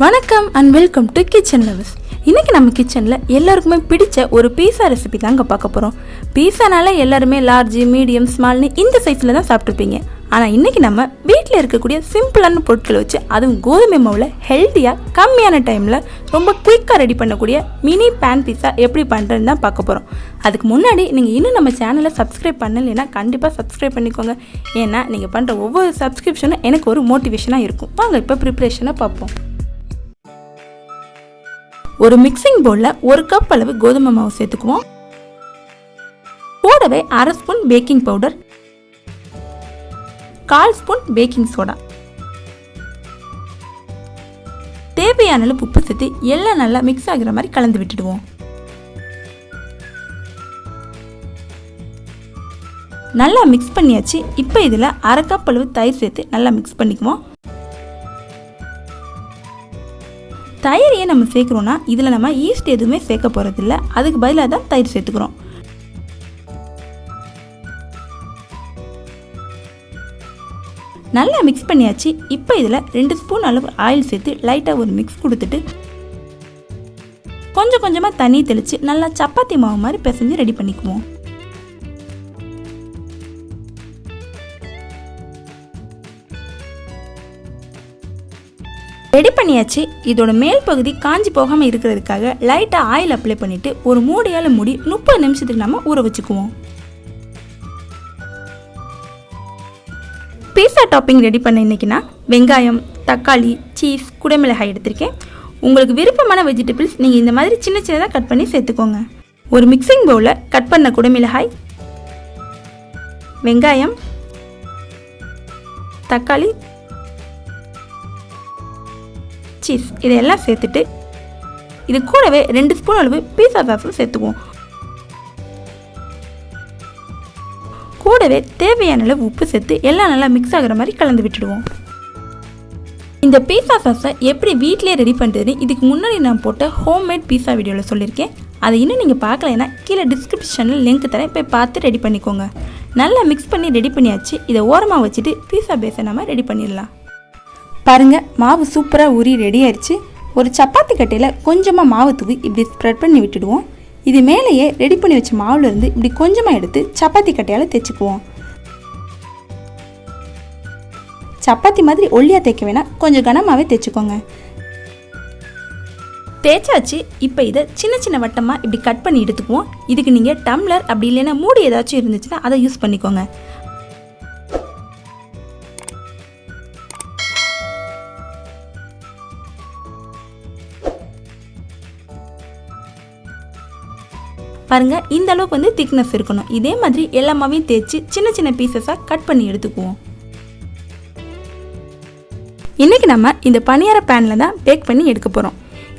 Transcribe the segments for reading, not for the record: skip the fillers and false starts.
வணக்கம் and welcome to kitchen lovers. இன்றைக்கி நம்ம கிச்சனில் எல்லாருக்குமே பிடிச்ச ஒரு பீஸா ரெசிபி தாங்க பார்க்க போகிறோம். பீஸானால எல்லாருமே லார்ஜ், மீடியம், ஸ்மால்னு இந்த சைஸில் தான் சாப்பிட்ருப்பீங்க. ஆனால் இன்றைக்கி நம்ம வீட்டில் இருக்கக்கூடிய சிம்பிளான பொருட்களை வச்சு, அதுவும் கோதுமை மாவில் ஹெல்த்தியாக கம்மியான டைமில் ரொம்ப குயிக்காக ரெடி பண்ணக்கூடிய மினி பேன் பீஸா எப்படி பண்ணுறதுன்னு தான் பார்க்க போகிறோம். அதுக்கு முன்னாடி நீங்கள் இன்னும் நம்ம சேனலை சப்ஸ்கிரைப் பண்ணலைன்னா கண்டிப்பாக சப்ஸ்கிரைப் பண்ணிக்கோங்க. ஏன்னா நீங்கள் பண்ணுற ஒவ்வொரு சப்ஸ்கிரிப்ஷனும் எனக்கு ஒரு மோட்டிவேஷனாக இருக்கும். வாங்க இப்போ ப்ரிப்ரேஷனை பார்ப்போம். ஒரு மிக்சிங் பவுலில் 1 கப் அளவு கோதுமை மாவு சேர்த்துக்குவோம். கூடவே 1/2 spoon baking powder, 1/4 spoon baking soda, தேவையான அளவு உப்பு சேர்த்து எல்லாம் நல்லா மிக்ஸ் ஆகிற மாதிரி கலந்து விட்டுடுவோம். நல்லா மிக்ஸ் பண்ணியாச்சு. இப்போ இதில் 1/2 கப் அளவு தயிர் சேர்த்து நல்லா மிக்ஸ் பண்ணிக்குவோம். தயிரையே நம்ம சேர்க்குறோன்னா இதில் நம்ம ஈஸ்ட் எதுவுமே சேர்க்க போகிறதில்ல, அதுக்கு பதிலாக தான் தயிர் சேர்த்துக்கிறோம். நல்லா மிக்ஸ் பண்ணியாச்சு. இப்போ இதில் 2 ஸ்பூன் அளவு ஆயில் சேர்த்து லைட்டாக ஒரு மிக்ஸ் கொடுத்துட்டு கொஞ்சம் கொஞ்சமாக தண்ணி தெளித்து நல்லா சப்பாத்தி மாவு மாதிரி பிசைஞ்சு ரெடி பண்ணிக்குவோம். ரெடி பண்ணியாச்சு. இதோட மேல் பகுதி காஞ்சி போகாமல் இருக்கிறதுக்காக லைட்டாக ஆயில் அப்ளை பண்ணிவிட்டு ஒரு மூடியால் மூடி 30 நிமிஷத்துக்கு நம்ம ஊற வச்சுக்குவோம். பீஸா டாப்பிங் ரெடி பண்ண இன்றைக்கினா வெங்காயம், தக்காளி, சீஸ், குடைமிளகாய் எடுத்திருக்கேன். உங்களுக்கு விருப்பமான வெஜிடபிள்ஸ் நீங்கள் இந்த மாதிரி சின்ன சின்னதாக கட் பண்ணி சேர்த்துக்கோங்க. ஒரு மிக்சிங் பவுலில் கட் பண்ண குடைமிளகாய், வெங்காயம், தக்காளி, சீஸ் இதெல்லாம் சேர்த்துட்டு இது கூடவே 2 ஸ்பூன் அளவு பீஸா சாஸும் சேர்த்துக்குவோம். கூடவே தேவையான அளவு உப்பு சேர்த்து எல்லாம் நல்லா மிக்ஸ் ஆகிற மாதிரி கலந்து விட்டுடுவோம். இந்த பீஸா சாஸை எப்படி வீட்டிலே ரெடி பண்ணுறதுன்னு இதுக்கு முன்னாடி நான் போட்ட ஹோம்மேட் பீஸா வீடியோவில் சொல்லியிருக்கேன். அதை இன்னும் நீங்கள் பார்க்கலைன்னா கீழே டிஸ்கிரிப்ஷனில் லிங்க் தரேன், போய் பார்த்து ரெடி பண்ணிக்கோங்க. நல்லா மிக்ஸ் பண்ணி ரெடி பண்ணியாச்சு. இதை ஓரமாக வச்சுட்டு பீஸா பேஸை நம்ம ரெடி பண்ணிடலாம். பாருங்கள், மாவு சூப்பராக ஊறி ரெடி ஆயிடுச்சு. ஒரு சப்பாத்தி கட்டையில் கொஞ்சமாக மாவு தூவி இப்படி ஸ்ப்ரெட் பண்ணி விட்டுடுவோம். இது மேலேயே ரெடி பண்ணி வச்ச மாவுலேருந்து இப்படி கொஞ்சமாக எடுத்து சப்பாத்தி கட்டையால் தேய்ச்சிக்குவோம். சப்பாத்தி மாதிரி ஒல்லியாக தேய்க்க வேணாம், கொஞ்சம் கனமாகவே தேய்ச்சிக்கோங்க. தேய்ச்சாச்சு. இப்போ இதை சின்ன சின்ன வட்டமாக இப்படி கட் பண்ணி எடுத்துக்குவோம். இதுக்கு நீங்கள் டம்ளர் அப்படி இல்லைன்னா மூடி ஏதாச்சும் இருந்துச்சுன்னா அதை யூஸ் பண்ணிக்கோங்க. பாருங்க, இந்த அளவுக்கு வந்து திக்னஸ் இருக்கணும். இதே மாதிரி எல்லா மாவையும் தேய்ச்சி சின்ன சின்ன பீசஸாக கட் பண்ணி எடுத்துக்குவோம். இன்றைக்கி நம்ம இந்த பனியார பேனில் தான் பேக் பண்ணி எடுக்க போகிறோம்.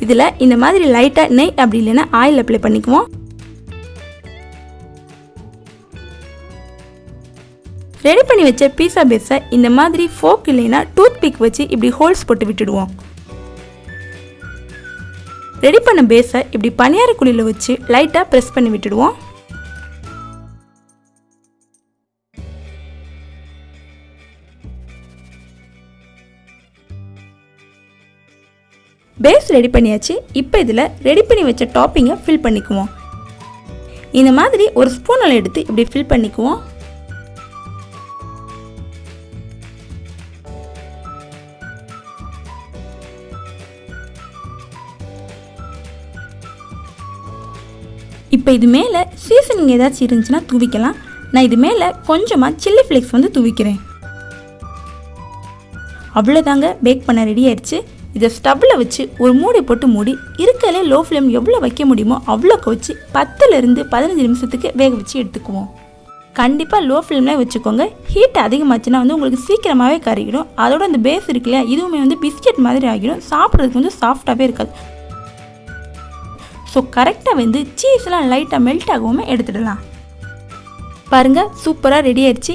இதில் இந்த மாதிரி லைட்டாக நெய் அப்படி இல்லைன்னா ஆயில் அப்ளை பண்ணிக்குவோம். ரெடி பண்ணி வச்ச பீஸா பேஸை இந்த மாதிரி ஃபோக் இல்லைன்னா டூத் பிக் வச்சு இப்படி ஹோல்ஸ் போட்டு விட்டுடுவோம். ரெடி பண்ண பேஸை இப்படி பனியார குழியில் வச்சு லைட்டாக ப்ரெஸ் பண்ணி விட்டுடுவோம். பேஸ் ரெடி பண்ணியாச்சு. இப்போ இதில் ரெடி பண்ணி வச்ச டாப்பிங்கை ஃபில் பண்ணிக்குவோம். இந்த மாதிரி ஒரு ஸ்பூனில் எடுத்து இப்படி ஃபில் பண்ணிக்குவோம். இப்போ இது மேலே சீசனிங் ஏதாச்சும் இருந்துச்சுன்னா தூவிக்கலாம். நான் இது மேலே கொஞ்சமாக சில்லி ஃப்ளேக்ஸ் வந்து தூவிக்கிறேன். அவ்வளோதாங்க, பேக் பண்ண ரெடி ஆயிடுச்சு. இதை ஸ்டவ்வில் வச்சு ஒரு மூடி போட்டு மூடி இருக்கலே லோ ஃப்ளேம் எவ்வளோ வைக்க முடியுமோ அவ்வளோக்கு வச்சு 10லேருந்து 15 நிமிஷத்துக்கு வேக வச்சு எடுத்துக்குவோம். கண்டிப்பாக லோ ஃப்ளேம்லேயே வச்சுக்கோங்க. ஹீட் அதிகமாச்சுன்னா வந்து உங்களுக்கு சீக்கிரமாகவே கறிக்கிடும். அதோட அந்த பேஸ் இருக்கு இல்லையா, இதுவுமே வந்து பிஸ்கெட் மாதிரி ஆகிடும். சாப்பிட்றதுக்கு வந்து சாஃப்டாகவே இருக்காது. ஸோ கரெக்டாக வந்து சீஸ்லாம் லைட்டாக மெல்ட் ஆகாம எடுத்துடலாம். பாருங்கள், சூப்பராக ரெடி ஆயிடுச்சு.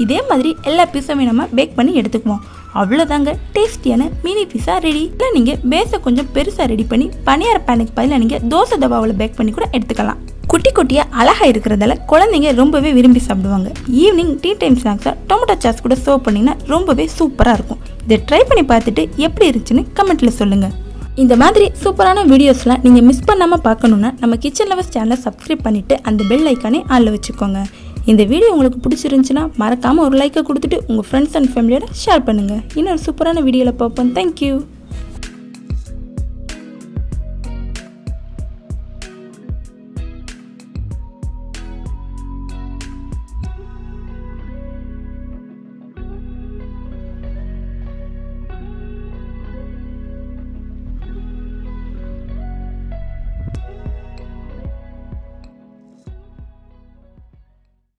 இதே மாதிரி எல்லா பீஸாமே நம்ம பேக் பண்ணி எடுத்துக்குவோம். அவ்வளோதாங்க, டேஸ்டியான மினி பீஸா ரெடி. இல்லை நீங்கள் பேஸை கொஞ்சம் பெருசாக ரெடி பண்ணி பனியார பேனுக்கு பதிலாக நீங்கள் தோசை தவாவில் பேக் பண்ணி கூட எடுத்துக்கலாம். குட்டி குட்டியாக அழகாக இருக்கிறதால குழந்தைங்க ரொம்பவே விரும்பி சாப்பிடுவாங்க. ஈவினிங் டீ டைம் ஸ்நாக்ஸாக டொமேட்டோ சாஸ் கூட சர்வ் பண்ணிங்கன்னா ரொம்பவே சூப்பராக இருக்கும். இதை ட்ரை பண்ணி பார்த்துட்டு எப்படி இருந்துச்சுன்னு கமெண்ட்டில் சொல்லுங்கள். இந்த மாதிரி சூப்பரான வீடியோஸ்லாம் நீங்கள் மிஸ் பண்ணாமல் பார்க்கணுன்னா நம்ம கிச்சன் லவர்ஸ் சேனலை சப்ஸ்கிரைப் பண்ணிவிட்டு அந்த பெல் ஐக்கானே ஆளில் வச்சுக்கோங்க. இந்த வீடியோ உங்களுக்கு பிடிச்சிருந்துச்சுன்னா மறக்காமல் ஒரு லைக்கை கொடுத்துட்டு உங்கள் ஃப்ரெண்ட்ஸ் அண்ட் ஃபேமிலியோட ஷேர் பண்ணுங்கள். இன்னொரு சூப்பரான வீடியோவில் பார்ப்போம். தேங்க்யூ.